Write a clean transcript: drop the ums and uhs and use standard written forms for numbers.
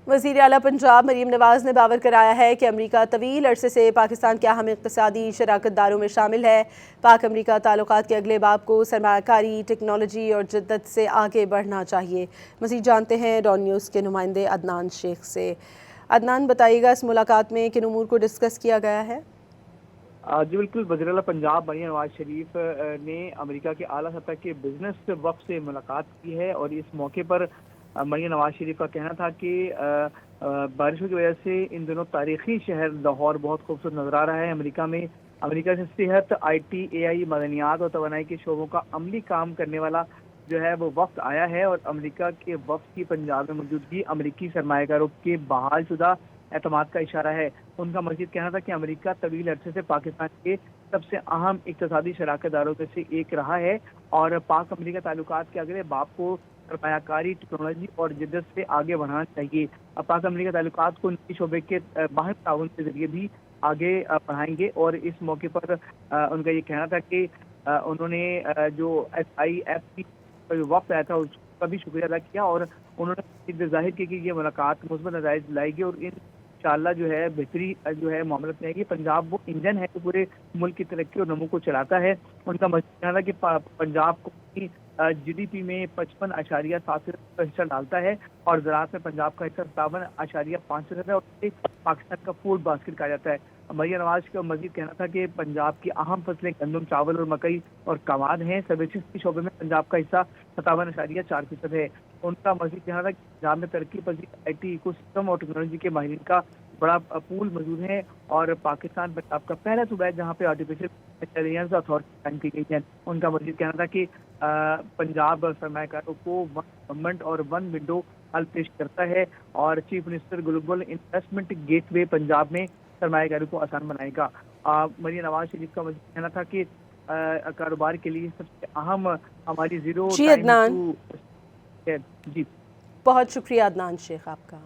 وزیر اعلیٰ پنجاب مریم نواز نے باور کرایا ہے کہ امریکہ طویل عرصے سے پاکستان کے اہم اقتصادی شراکت داروں میں شامل ہے۔ پاک امریکہ تعلقات کے اگلے باب کو سرمایہ کاری، ٹیکنالوجی اور جدت سے آگے بڑھنا چاہیے۔ مزید جانتے ہیں ڈان نیوز کے نمائندے عدنان شیخ سے۔ عدنان، بتائیے گا اس ملاقات میں کن امور کو ڈسکس کیا گیا ہے؟ جی بالکل، وزیر اعلیٰ پنجاب مریم نواز شریف نے امریکہ کے اعلیٰ سطح کے بزنس وفد سے ملاقات کی ہے، اور اس موقع پر مریم نواز شریف کا کہنا تھا کہ بارشوں کی وجہ سے ان دنوں تاریخی شہر لاہور بہت خوبصورت نظر آ رہا ہے۔ امریکہ سے صحت، آئی ٹی، اے آئی، معدنیات اور توانائی کے شعبوں کا عملی کام کرنے والا جو ہے وہ وفد آیا ہے، اور امریکہ کے وفد کی پنجاب میں موجودگی امریکی سرمایہ کاروں کے بحال شدہ اعتماد کا اشارہ ہے۔ ان کا مزید کہنا تھا کہ امریکہ طویل عرصے سے پاکستان کے سب سے اہم اقتصادی شراکت داروں میں سے ایک رہا ہے، اور پاک امریکہ تعلقات کے اگلے باب کو سرمایہ کاری، ٹیکنالوجی اور جدت سے آگے بڑھانا چاہیے۔ پاک امریکہ تعلقات کو نجی شعبے کے باہم تعاون کے ذریعے بھی آگے بڑھائیں گے، اور اس موقع پر ان کا یہ کہنا تھا کہ انہوں نے جو SIF کی وقت آیا تھا اس کا بھی شکریہ ادا کیا، اور انہوں نے ظاہر کی کہ یہ ملاقات مثبت نتائج لائے گی، اور انشاءاللہ جو ہے بہتری جو ہے معاملت میں ہے کہ پنجاب وہ انجن ہے جو پورے ملک کی ترقی اور نمو کو چلاتا ہے۔ ان کا مزید کہنا تھا کہ پنجاب کو GDP میں 55.7% کا حصہ ڈالتا ہے، اور زراعت میں پنجاب کا حصہ 57.5% ہے، اور اسے پاکستان کا فوڈ باسکٹ کہا جاتا ہے۔ مریم نواز کا مزید کہنا تھا کہ پنجاب کی اہم فصلیں گندم، چاول اور مکئی اور کماد ہیں۔ سروسز کے شعبے میں پنجاب کا حصہ 57.4% ہے۔ ان کا مزید کہنا تھا کہ پنجاب میں ترقی پذیر IT ایکو سسٹم اور ٹیکنالوجی کے ماہرین کا بڑا پول موجود ہے، اور پاکستان پنجاب کا پہلا صوبہ ہے جہاں پہ آرٹیفیشل انٹیلیجنس اتھارٹی قائم کی گئی ہے۔ ان کا مزید کہنا تھا کہ پنجاب سرمایہ کاروں کو ون گورنمنٹ اور ون ونڈو حل پیش کرتا ہے، اور chief minister global investment gateway Punjab میں سرمایہ کاری کو آسان بنائے گا۔ مریم نواز شریف کا مزید کہنا تھا کہ کاروبار کے لیے سب سے اہم ہماری زیرو ٹائم ٹو۔ جی بہت شکریہ عدنان شیخ آپ کا۔